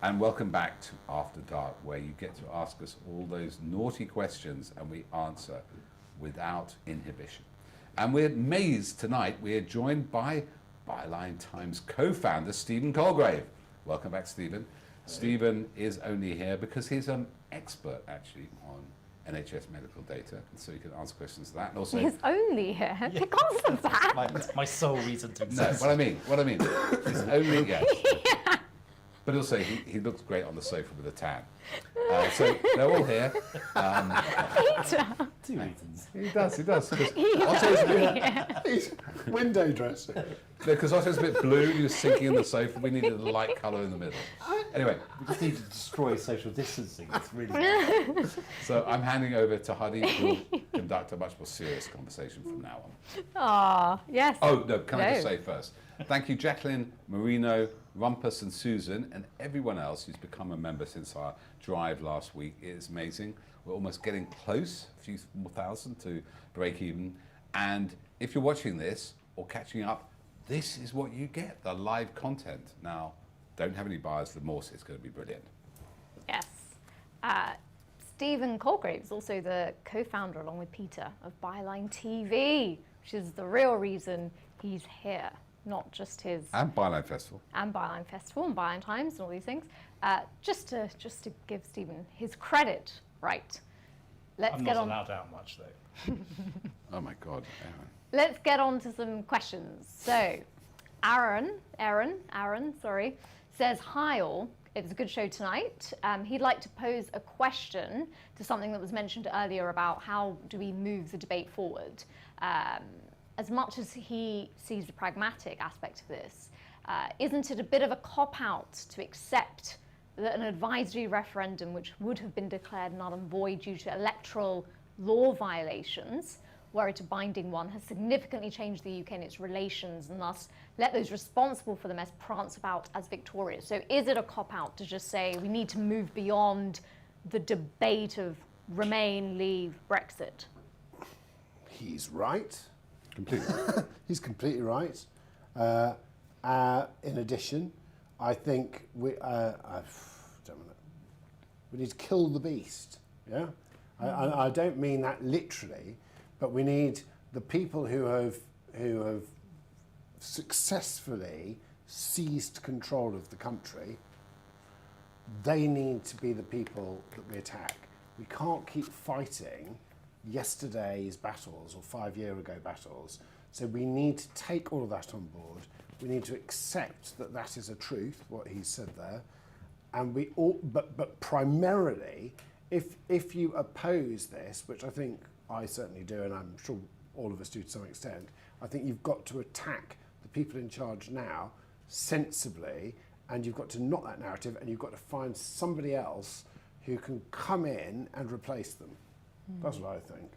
And welcome back to After Dark, where you get to ask us all those naughty questions and we answer without inhibition. And we're amazed tonight, we are joined by Byline Times co-founder Stephen Colgrave. Welcome back, Stephen. Stephen is only here because he's an expert, actually, on NHS medical data, and so you can answer questions to that. And also, he's only here because of that. That's my sole reason to exist. No, what I mean, he's only, yes. Yeah. But also, he looks great on the sofa with a tan. So they're all here. Two reasons. He does. He's window dressing. Because Otto's a bit blue, he was sinking in the sofa, we needed a light colour in the middle. Anyway, We just need to destroy social distancing. It's really bad. so I'm handing over to Hadi, who will conduct a much more serious conversation from now on. Ah, yes. Oh, no, can I just No. say first, thank you Jacqueline, Marino, Rumpus and Susan and everyone else who's become a member since our drive last week. It is amazing. We're almost getting close, a few more thousand to break even. And if you're watching this or catching up, this is what you get, the live content. Now, don't have any buyer's remorse, it's going to be brilliant. Yes. Stephen Colgrave is also the co-founder, along with Peter, of Byline TV, which is the real reason he's here, not just his... And Byline Festival. And Byline Festival and Byline Times and all these things. Just to give Stephen his credit, right. I'm not allowed out much, though. Oh my God, Aaron. Let's get on to some questions. So, Aaron, says, hi all, it was a good show tonight. He'd like to pose a question to something that was mentioned earlier about how do we move the debate forward. As much as he sees the pragmatic aspect of this, isn't it a bit of a cop-out to accept that an advisory referendum, which would have been declared null and void due to electoral law violations, were it a binding one, has significantly changed the UK and its relations, and thus let those responsible for the mess prance about as victorious? So is it a cop-out to just say we need to move beyond the debate of Remain, Leave, Brexit? He's right. Completely. He's completely right. In addition, I think we need to kill the beast. Yeah, I don't mean that literally, but we need the people who have successfully seized control of the country. They need to be the people that we attack. We can't keep fighting yesterday's battles or 5 year ago battles. So we need to take all of that on board. We need to accept that that is a truth, what he said there. And we all, but primarily, if you oppose this, which I think I certainly do, and I'm sure all of us do to some extent, I think you've got to attack the people in charge now sensibly, and you've got to knock that narrative, and you've got to find somebody else who can come in and replace them. That's what I think.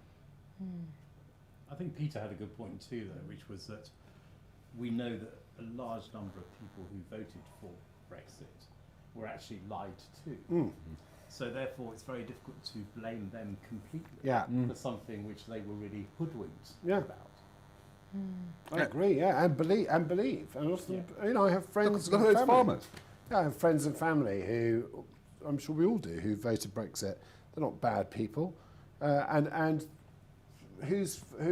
I think Peter had a good point too, though, which was that we know that a large number of people who voted for Brexit were actually lied to. So therefore, it's very difficult to blame them completely for something which they were really hoodwinked about. I agree, and believe. And also, I have friends Look and at those family. farmers. Yeah, I have friends and family who, I'm sure we all do, who voted Brexit. They're not bad people, and who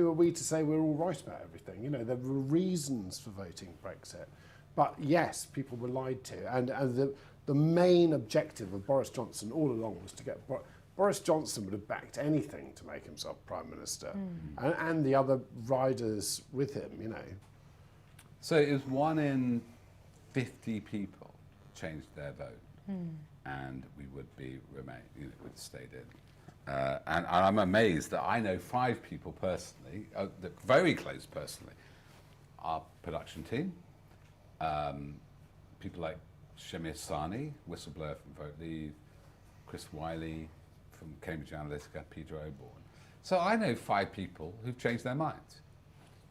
are we to say we're all right about everything? There were reasons for voting Brexit, but yes, people were lied to, and the main objective of Boris Johnson all along was to get Boris Johnson would have backed anything to make himself Prime Minister, and the other riders with him, So it was 1 in 50 people changed their vote, and we would be remain, would have stayed in. And I'm amazed that I know 5 people personally, very close personally. Our production team, people like Shamir Sani, whistleblower from Vote Leave, Chris Wiley from Cambridge Analytica, Peter Oborne. So I know 5 people who've changed their minds,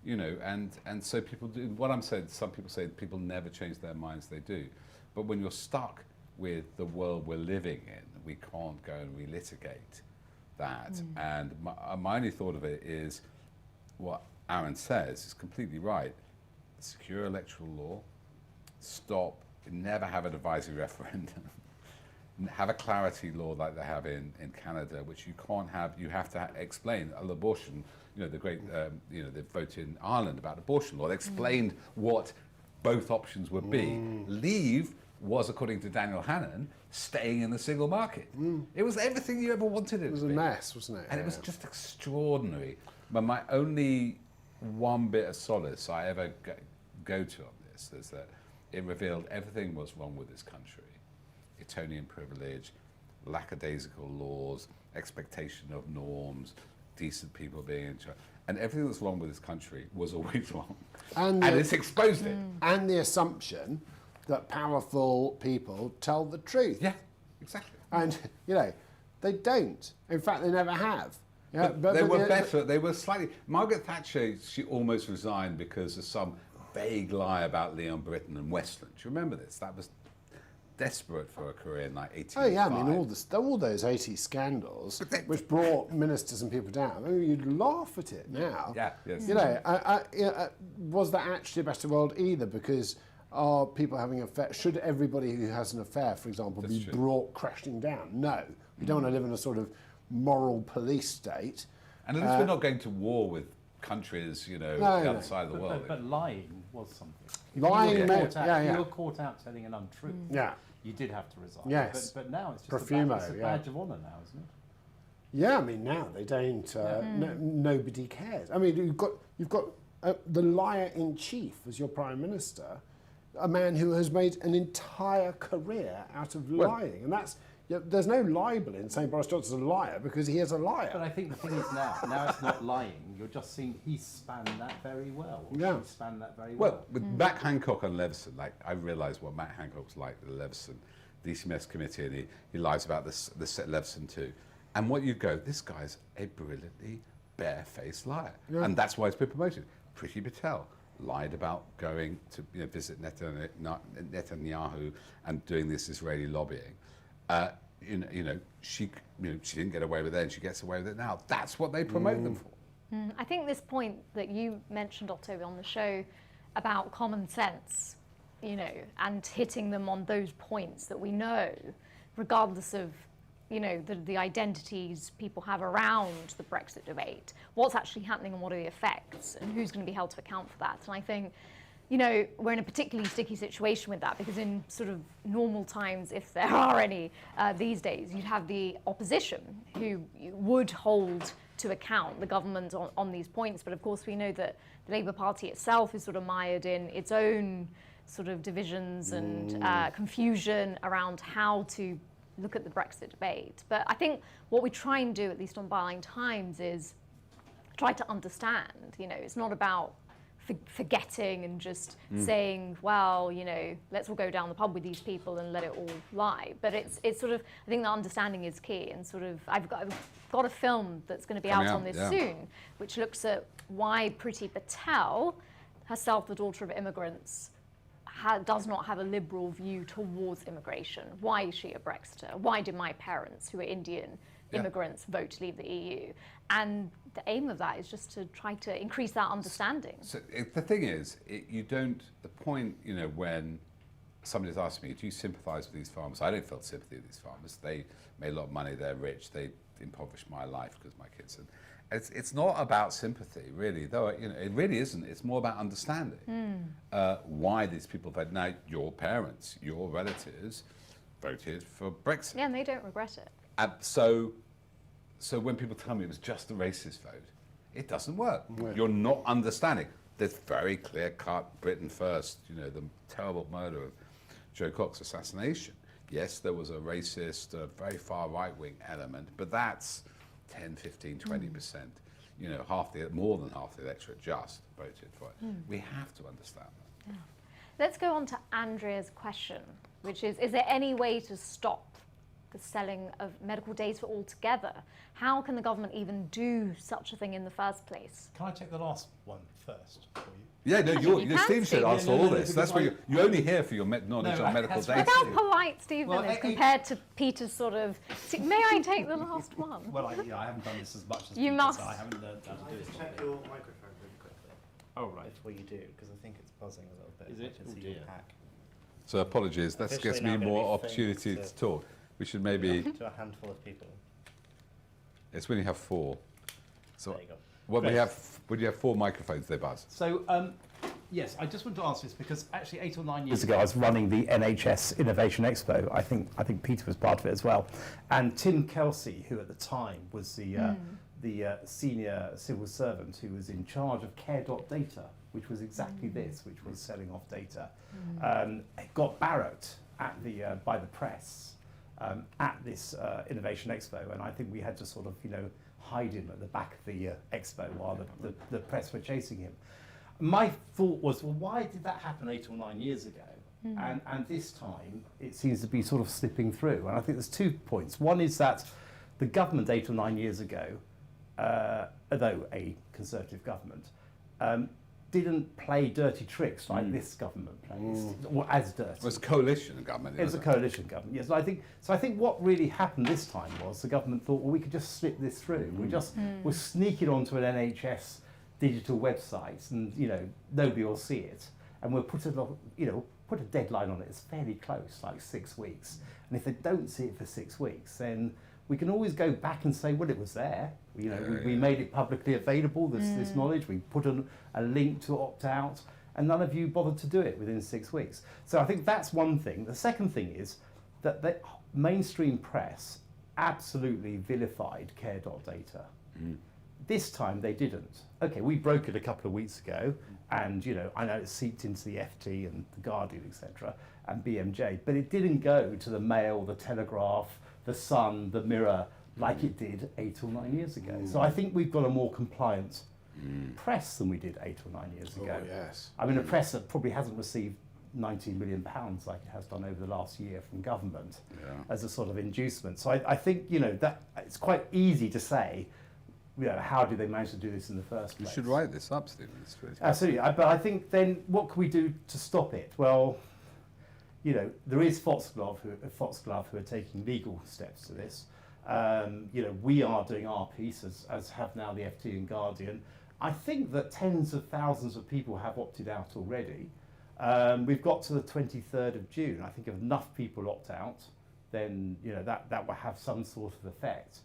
and so people do. What I'm saying, some people say people never change their minds, they do. But when you're stuck with the world we're living in, we can't go and relitigate that. And my only thought of it is what Aaron says is completely right. Secure electoral law, stop, never have an advisory referendum, have a clarity law like they have in Canada, which you can't have. You have to explain abortion. The great, the vote in Ireland about abortion law. They explained what both options would be. Leave was, according to Daniel Hannan, staying in the single market. It was everything you ever wanted it to be. It was a mess, wasn't it? And it was just extraordinary. But my only one bit of solace I ever go to on this is that it revealed everything was wrong with this country. Etonian privilege, lackadaisical laws, expectation of norms, decent people being in charge. And everything that's wrong with this country was always wrong. And it's exposed it. And the assumption that powerful people tell the truth. Yeah, exactly. And, they don't. In fact, they never have. Yeah, But they were better. They were slightly. Margaret Thatcher, she almost resigned because of some vague lie about Leon Britton and Westland. Do you remember this? That was desperate for a career in like 1885. Oh yeah, I mean all those 80 scandals which brought ministers and people down. I mean, you'd laugh at it now. Yeah, yes. Was that actually a better world either? Because are people having an affair? Should everybody who has an affair, for example, be brought crashing down? No, we don't want to live in a sort of moral police state. And at least we're not going to war with countries, the other side of the world. But lying was something. Lying, you yeah. were caught out telling an untruth. Yeah. You did have to resign. Yes. But now it's just Profumo, it's a badge of honour now, isn't it? Yeah, I mean now they don't. Nobody cares. I mean you've got the liar in chief as your prime minister, a man who has made an entire career out of lying, and that's. There's no libel in saying Boris Johnson's a liar because he is a liar. But I think the thing is now it's not lying. You're just seeing he spanned that very well. Yeah. He spanned that very well. Well, with Matt Hancock and Leveson, I realised what Matt Hancock's like with the Leveson DCMS committee, and he lies about this Leveson too. And what you go, this guy's a brilliantly barefaced liar, and that's why he's been promoted. Priti Patel lied about going to visit Netanyahu and doing this Israeli lobbying. She didn't get away with it, and she gets away with it now. That's what they promote them for. I think this point that you mentioned, Otto, on the show about common sense, and hitting them on those points that we know, regardless of, the identities people have around the Brexit debate, what's actually happening and what are the effects and who's going to be held to account for that. And I think, we're in a particularly sticky situation with that because in sort of normal times, if there are any these days, you'd have the opposition who would hold to account the government on these points. But of course, we know that the Labour Party itself is sort of mired in its own sort of divisions and confusion around how to look at the Brexit debate. But I think what we try and do, at least on Byline Times, is try to understand. It's not about forgetting and just saying, well, let's all go down the pub with these people and let it all lie. But it's sort of, I think the understanding is key, and sort of, I've got a film that's going to be out on this soon, which looks at why Priti Patel, herself the daughter of immigrants, does not have a liberal view towards immigration. Why is she a Brexiter? Why did my parents, who are Indian immigrants, vote to leave the EU? And the aim of that is just to try to increase that understanding. So the thing is, the point, when somebody's asking me, do you sympathise with these farmers? I don't feel sympathy with these farmers. They made a lot of money, they're rich, they impoverished my life because my kids. It's not about sympathy, really, though, it really isn't. It's more about understanding why these people voted. Now, your parents, your relatives voted for Brexit. Yeah, and they don't regret it. So when people tell me it was just a racist vote, it doesn't work. Yeah. You're not understanding. There's very clear-cut Britain first, the terrible murder of Joe Cox, assassination. Yes, there was a racist, very far right-wing element, but that's 10, 15, 20%. More than half the electorate just voted for it. We have to understand that. Yeah. Let's go on to Andrea's question, which is there any way to stop the selling of medical data altogether? How can the government even do such a thing in the first place? Can I take the last one first for you? Yeah, no, Steve should answer all this. That's why you're only here for your knowledge on medical data. Look how polite Stephen is compared to Peter's sort of, may I take the last one? Well, I haven't done this as much as you Peter, must. So I haven't learned how to do it. Check your microphone really quickly. Oh, right. Before you do, because I think it's buzzing a little bit. Is it? I can see your pack. So apologies, that Officially gets now me gonna more be opportunity famous, to talk. We should maybe, To a handful of people. it's when you have four. So There you go. when Great. you have four microphones, they buzz. So, yes, I just want to answer this because actually 8 or 9 years ago I was running the NHS Innovation Expo. I think Peter was part of it as well. And Tim Kelsey, who at the time was the senior civil servant who was in charge of care.data, which was exactly this, which was selling off data, got barracked by the press at this Innovation Expo. And I think we had to sort of, hide him at the back of the expo while the press were chasing him. My thought was, well, why did that happen 8 or 9 years ago? And this time, it seems to be sort of slipping through. And I think there's 2 points. One is that the government 8 or 9 years ago, although a Conservative government, didn't play dirty tricks like this government plays, or as dirty. It was a coalition government. It was a coalition government, yes. And I think what really happened this time was the government thought, well, we could just slip this through. We'll sneak it onto an NHS digital website, and nobody will see it, and we'll put a deadline on it. It's fairly close, like 6 weeks. And if they don't see it for 6 weeks, then we can always go back and say, well, it was there. We made it publicly available, this knowledge. We put a link to opt out, and none of you bothered to do it within 6 weeks. So I think that's one thing. The second thing is that the mainstream press absolutely vilified care.data. This time they didn't. Okay, we broke it a couple of weeks ago, and I know it seeped into the FT and the Guardian, etc., and BMJ, but it didn't go to the Mail, the Telegraph, the Sun, the Mirror, like it did 8 or 9 years ago. So I think we've got a more compliant press than we did 8 or 9 years ago. Oh, yes. I mean, a press that probably hasn't received £19 million like it has done over the last year from government as a sort of inducement. So I think, that it's quite easy to say, how did they manage to do this in the first place? You should write this up, Stephen. It's really Absolutely. But I think then what can we do to stop it? Well, there is Foxglove who are taking legal steps to this. We are doing our piece, as have now the FT and Guardian. I think that tens of thousands of people have opted out already. We've got to the 23rd of June. I think if enough people opt out, then that will have some sort of effect.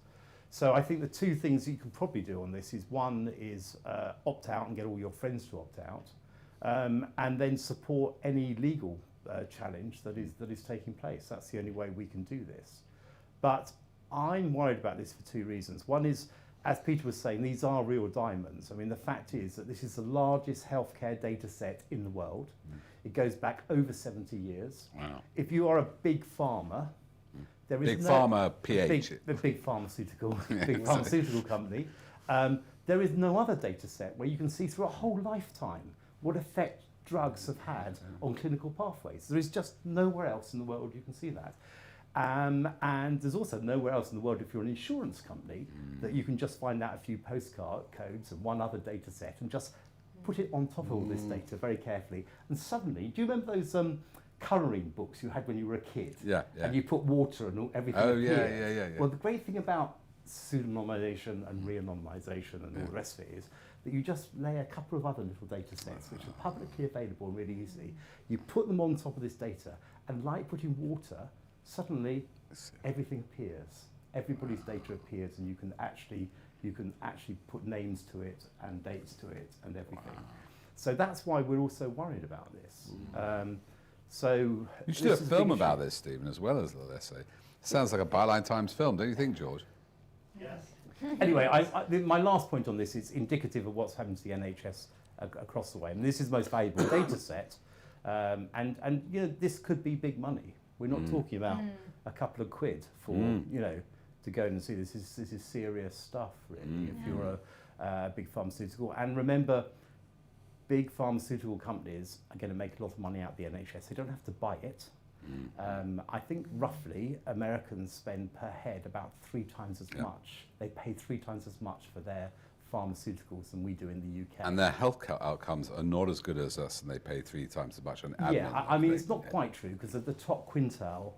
So I think the 2 things that you can probably do on this is, one is opt out and get all your friends to opt out, and then support any legal challenge that is taking place. That's the only way we can do this. But I'm worried about this for 2 reasons. One is, as Peter was saying, these are real diamonds. I mean, the fact is that this is the largest healthcare data set in the world. It goes back over 70 years. Wow. If you are a big pharma, there is Big Pharma PH. The big pharmaceutical company. There is no other data set where you can see through a whole lifetime what effect drugs have had on clinical pathways. There is just nowhere else in the world you can see that. And there's also nowhere else in the world, if you're an insurance company, that you can just find out a few postcard codes and one other data set and just put it on top of all this data very carefully. And suddenly, do you remember those colouring books you had when you were a kid? Yeah. And you put water and everything appeared. Yeah. Well, the great thing about pseudonymization and re-anonymization and all the rest of it is that you just lay a couple of other little data sets which are publicly available really easily. You put them on top of this data, and like putting water, suddenly everything appears. Everybody's data appears, and you can actually put names to it and dates to it and everything. So that's why we're also worried about this. So you should do a film about this, Stephen, as well as the essay. Sounds like a Byline Times film, don't you think, George? Yes. Anyway, my last point on this is indicative of what's happened to the NHS across the way. And this is the most valuable data set, and this could be big money. We're not talking about a couple of quid for to go and see this. This is serious stuff, really. If you're a big pharmaceutical, and remember, big pharmaceutical companies are going to make a lot of money out of the NHS. They don't have to buy it. I think roughly Americans spend per head about 3 times as much. They pay 3 times as much for their pharmaceuticals than we do in the UK. And their health outcomes are not as good as us, and they pay 3 times as much on admin. Yeah, I mean, it's not quite true, because the top quintile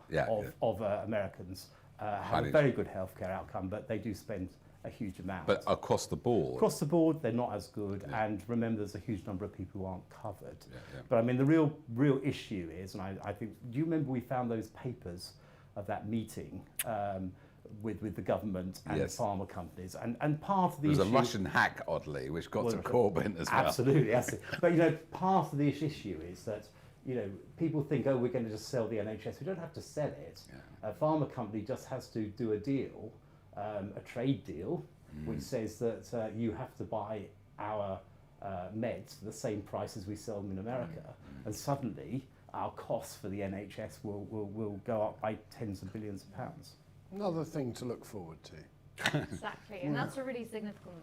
of Americans have a very good healthcare outcome, but they do spend a huge amount. But across the board? Across the board, they're not as good, and remember, there's a huge number of people who aren't covered. Yeah. But I mean, the real issue is, and I think, do you remember we found those papers of that meeting with the government and the pharma companies, and part of the issue... There was a Russian hack, oddly, which got to Corbyn as well. Absolutely. But, part of the issue is that, people think, oh, we're going to just sell the NHS. We don't have to sell it. Yeah. A pharma company just has to do a deal, a trade deal, which says that you have to buy our meds for the same price as we sell them in America. And suddenly, our costs for the NHS will go up by tens of billions of pounds. Another thing to look forward to. Exactly, and that's a really significant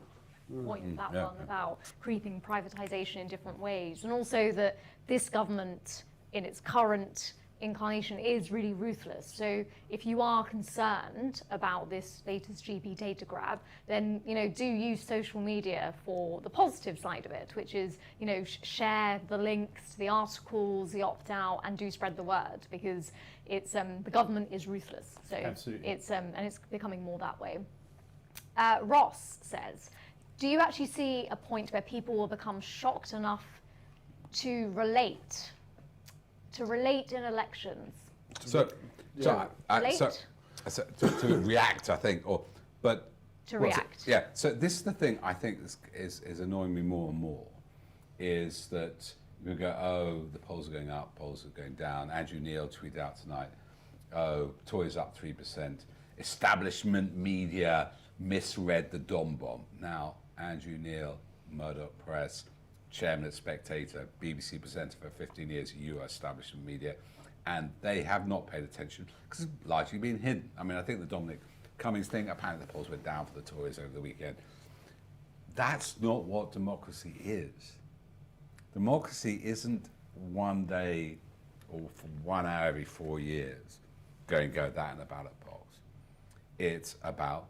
point, that one about creeping privatisation in different ways, and also that this government in its current incarnation is really ruthless. So if you are concerned about this latest GP data grab, then do use social media for the positive side of it, which is share the links to the articles, the opt-out, and do spread the word, because it's the government is ruthless. So Absolutely. it's and it's becoming more that way. Ross says, do you actually see a point where people will become shocked enough to relate in elections? So to react, I think, To react. Yeah. So this is the thing I think is annoying me more and more, is that you go, oh, the polls are going up, polls are going down. Andrew Neil tweeted out tonight, oh, Tories up 3%. Establishment media misread the Dom bomb. Now, Andrew Neil, Murdoch Press, chairman at Spectator, BBC presenter for 15 years, US establishment media, and they have not paid attention because it's largely been hidden. I mean, I think the Dominic Cummings thing, apparently the polls went down for the Tories over the weekend. That's not what democracy is. Democracy isn't one day or for 1 hour every 4 years go that in a ballot box. It's about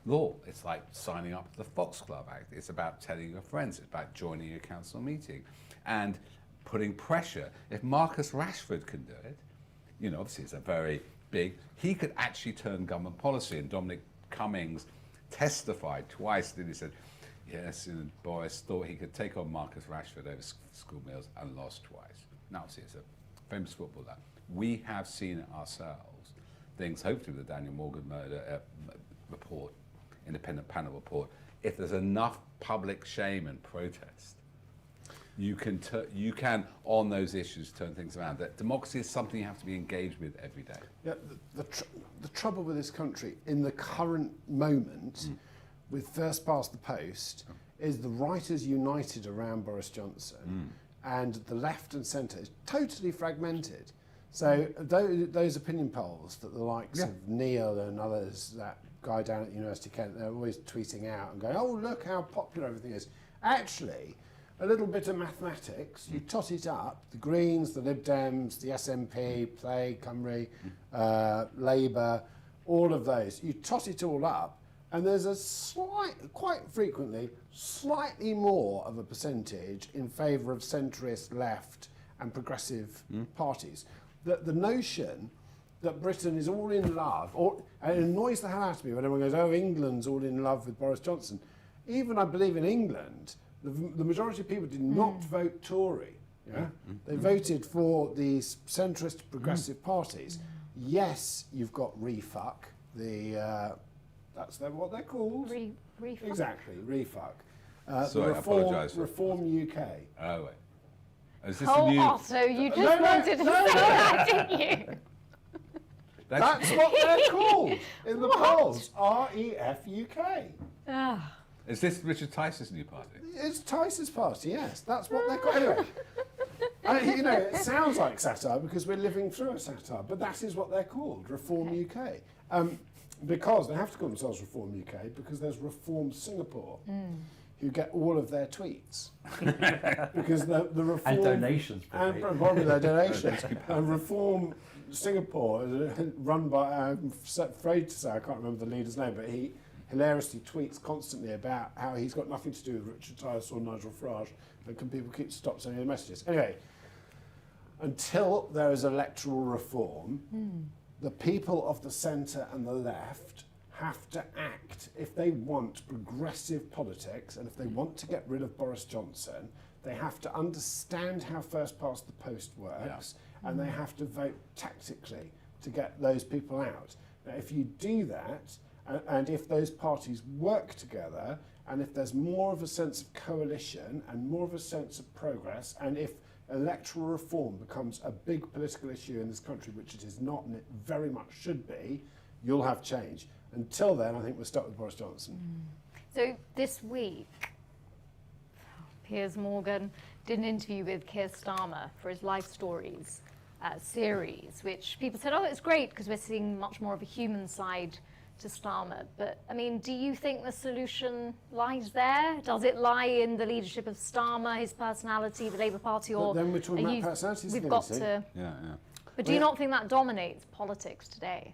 law. It's like signing up to the Fox Club Act. It's about telling your friends. It's about joining a council meeting and putting pressure. If Marcus Rashford can do it, obviously it's a very big, he could actually turn government policy. And Dominic Cummings testified twice that he said, yes, and Boris thought he could take on Marcus Rashford over school meals and lost twice. Now, obviously it's a famous footballer. We have seen it ourselves. Things, hopefully with the Daniel Morgan murder report, independent panel report, if there's enough public shame and protest, you can on those issues turn things around. That democracy is something you have to be engaged with every day. Yeah, the trouble with this country in the current moment, with first past the post, is the right is united around Boris Johnson, and the left and centre is totally fragmented. So those opinion polls that the likes of Neil and others, that guy down at University of Kent, they're always tweeting out and going, oh, look how popular everything is. Actually, a little bit of mathematics, you tot it up, the Greens, the Lib Dems, the SNP, Plaid Cymru, Labour, all of those, you tot it all up, and there's quite frequently, slightly more of a percentage in favour of centrist, left and progressive parties. The notion that Britain is all in love, and it annoys the hell out of me when everyone goes, oh, England's all in love with Boris Johnson. Even I believe in England, the majority of people did not vote Tory. Yeah? They voted for these centrist progressive parties. Yes, you've got refuck, that's what they're called. Refuck. Exactly, refuck. Sorry, I apologise for Reform UK. Oh, wait. Is this Oh, a new... Otto, you just wanted to say that, didn't you? That's what they're called in the polls. REF-UK. Is this Richard Tice's new party? It's Tice's party, yes. That's what they're called. Anyway, it sounds like satire because we're living through a satire, but that is what they're called, Reform UK. Because they have to call themselves Reform UK because there's Reform Singapore, who get all of their tweets. Because the Reform... And donations, probably. And probably their donations. And Reform Singapore, run by, I'm afraid to say, I can't remember the leader's name, but he hilariously tweets constantly about how he's got nothing to do with Richard Tice or Nigel Farage, and can people stop sending the messages. Anyway, until there is electoral reform, the people of the centre and the left have to act. If they want progressive politics, and if they want to get rid of Boris Johnson, they have to understand how first past the post works, and they have to vote tactically to get those people out. Now, if you do that, and if those parties work together, and if there's more of a sense of coalition and more of a sense of progress, and if electoral reform becomes a big political issue in this country, which it is not and it very much should be, you'll have change. Until then, I think we're stuck with Boris Johnson. So this week, Piers Morgan did an interview with Keir Starmer for his Life Stories series, which people said, oh, it's great because we're seeing much more of a human side to Starmer. But I mean, do you think the solution lies there? Does it lie in the leadership of Starmer, his personality, the Labour Party, or But then we're talking are about you- personalities we've again, got you see. to? Yeah, yeah. But do you Well, not think that dominates politics today?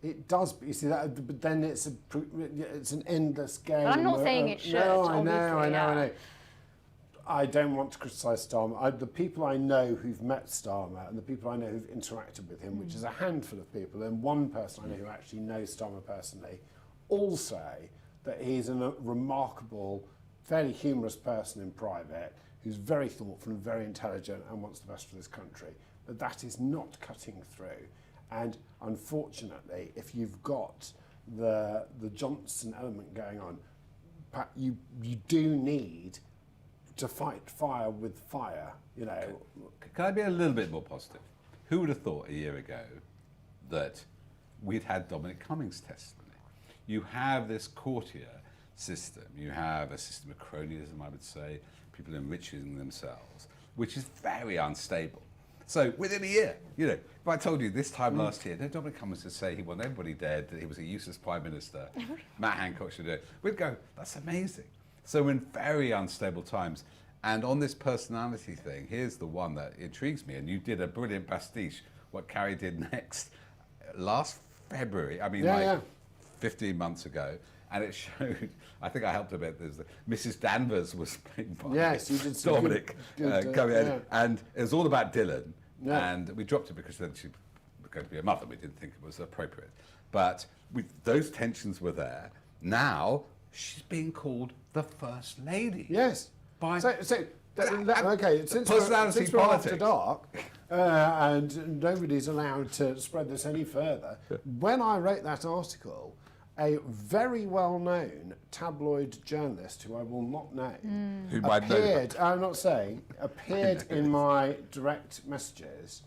It does, but you see that. But then it's an endless game. I'm not saying it should, No, I know, obviously, I know, I yeah. know. I don't want to criticise Starmer. The people I know who've met Starmer and the people I know who've interacted with him, which is a handful of people, and one person I know who actually knows Starmer personally, all say that he's a remarkable, fairly humorous person in private, who's very thoughtful and very intelligent and wants the best for this country. But that is not cutting through. And unfortunately, if you've got the Johnson element going on, you do need to fight fire with fire, you know. Can I be a little bit more positive? Who would have thought a year ago that we'd had Dominic Cummings' testimony? You have this courtier system. You have a system of cronyism, I would say, people enriching themselves, which is very unstable. So within a year, you know, if I told you this time last year, no, Dominic Cummings would say he wanted everybody dead, that he was a useless prime minister, Matt Hancock should do it, we'd go, that's amazing. So we're in very unstable times. And on this personality thing, here's the one that intrigues me, and you did a brilliant pastiche, what Carrie did next, last February, I mean, 15 months ago, and it showed, I think I helped a bit, there's Mrs. Danvers was played by Yes, you did some Dominic good, coming in, yeah. and it was all about Dylan, Yeah. and we dropped it because then she was going to be a mother, we didn't think it was appropriate. But those tensions were there. Now, she's being called the First Lady. Yes. By Okay, since personality we're politics. after dark, and nobody's allowed to spread this any further, when I wrote that article, a very well-known tabloid journalist, who I will not name, Who might know appeared, I'm not saying, appeared in my direct messages,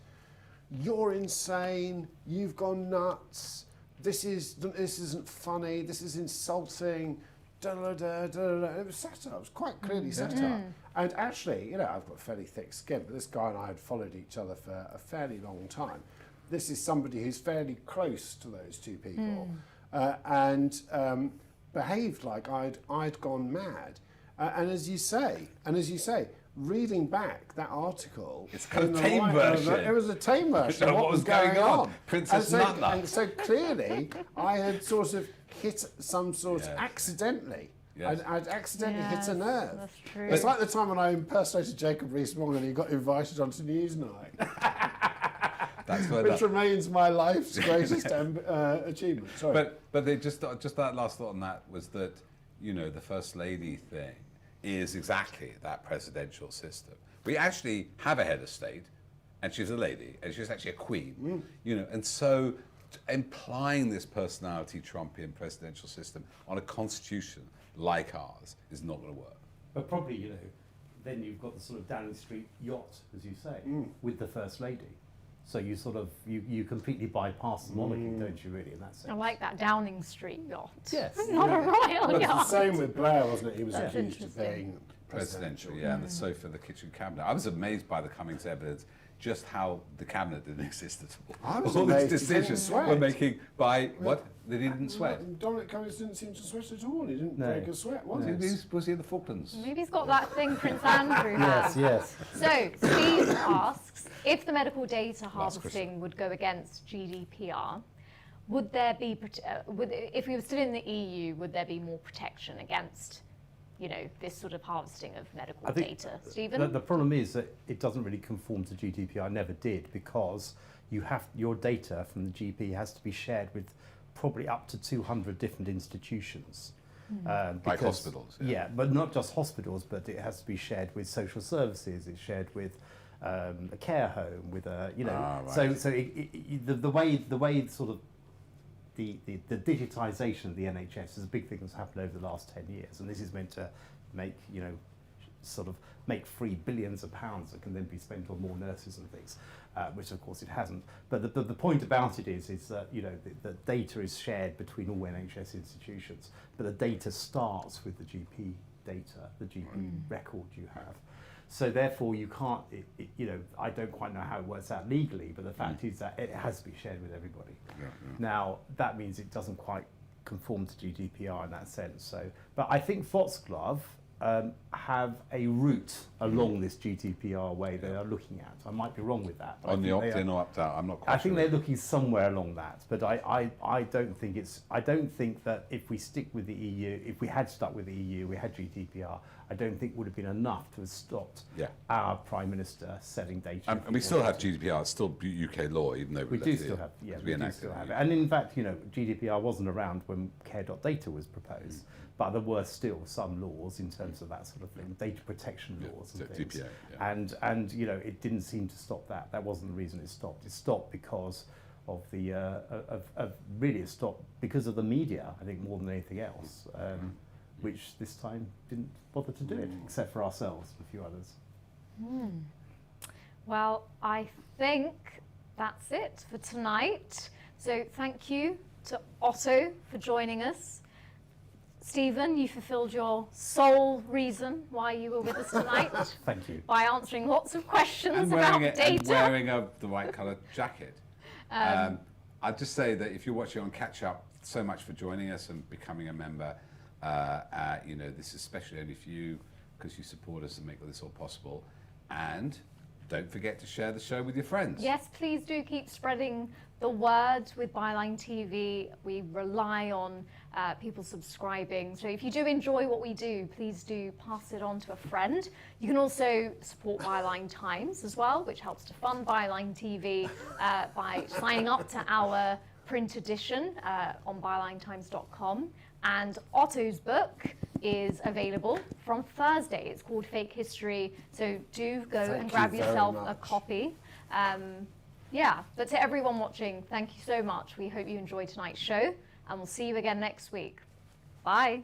"You're insane, you've gone nuts, this isn't funny, this is insulting, da da da da da." It was satire, it was quite clearly satire. And actually, you know, I've got fairly thick skin, but this guy and I had followed each other for a fairly long time. This is somebody who's fairly close to those two people, and behaved like I'd gone mad. And as you say, reading back that article, It's kind of in the tame light version. it was a tame version of what was going on. Princess and so, Nutnut. and so clearly, I had sort of hit some sort Yes. accidentally. Yes. I'd accidentally hit a Yes, nerve. that's true. It's like the time when I impersonated Jacob Rees-Mogg and he got invited onto Newsnight, That's where which that, remains my life's greatest achievement. Sorry. but they just that last thought on that was that, you know, the First Lady thing is exactly that presidential system. We actually have a head of state, and she's a lady, and she's actually a queen, you know, and so implying this personality Trumpian presidential system on a constitution like ours is not going to work. But probably, you know, then you've got the sort of Downing Street yacht, as you say, with the First Lady. So you sort of, you completely bypass the monarchy, don't you, really, in that sense? I like that Downing Street yacht. Yes. Not a royal Well, it's the yacht. same with Blair, wasn't it? He was That's accused of interesting. being Presidential, yeah, and the sofa, the kitchen cabinet. I was amazed by the Cummings evidence, just how the cabinet didn't exist at all. I was all amazed these he didn't decisions sweat. were making by what? They didn't sweat. Dominic Cummings didn't seem to sweat at all. He didn't No. break a sweat, was Was he? he, was he in the Falklands? Maybe he's got that thing Prince Andrew has. yes. So, Steve asks, if the medical data Last harvesting would go against GDPR, would there be, if we were still in the EU, would there be more protection against, you know, this sort of harvesting of medical I think data? Stephen? The problem is that it doesn't really conform to GDPR, never did, because you have your data from the GP has to be shared with probably up to 200 different institutions. Like because- hospitals, yeah. Yeah, but not just hospitals, but it has to be shared with social services, it's shared with a care home, with a, you know, Ah, right. so the way sort of the digitisation of the NHS is a big thing that's happened over the last 10 years, and this is meant to make, you know, sort of make free billions of pounds that can then be spent on more nurses and things, which of course it hasn't. But the point about it is that, you know, the data is shared between all NHS institutions, but the data starts with the GP data, the GP record you have. So therefore, you can't. I don't quite know how it works out legally, but the fact is that it has to be shared with everybody. Now that means it doesn't quite conform to GDPR in that sense. So, but I think Foxglove have a route along this GDPR way they are looking at. I might be wrong with that. But On the opt-in or opt-out, I'm not quite I think sure. they're looking somewhere along that, but I don't think it's. I don't think that if we stick with the EU, if we had stuck with the EU, we had GDPR. I don't think would have been enough to have stopped our Prime Minister selling data. And we still have GDPR. It's still UK law, even though We do still have, we do still have it. And in fact, GDPR wasn't around when care.data was proposed, but there were still some laws in terms of that sort of thing, data protection laws and things. DPA, And it didn't seem to stop that. That wasn't the reason it stopped. It stopped because of the really it stopped because of the media, I think, more than anything else, which this time didn't bother to do it, except for ourselves and a few others. Well, I think that's it for tonight. So thank you to Otto for joining us. Stephen, you fulfilled your sole reason why you were with us tonight. Thank you. By answering lots of questions and about wearing data. And wearing the right coloured jacket. I'd just say that if you're watching on Catch Up, so much for joining us and becoming a member. This is especially only for you because you support us and make this all possible. And don't forget to share the show with your friends. Yes, please do keep spreading the word with Byline TV. We rely on people subscribing. So if you do enjoy what we do, please do pass it on to a friend. You can also support Byline Times as well, which helps to fund Byline TV by signing up to our print edition on bylinetimes.com. And Otto's book is available from Thursday. It's called Fake History. So do go and grab yourself a copy. But to everyone watching, thank you so much. We hope you enjoyed tonight's show, and we'll see you again next week. Bye.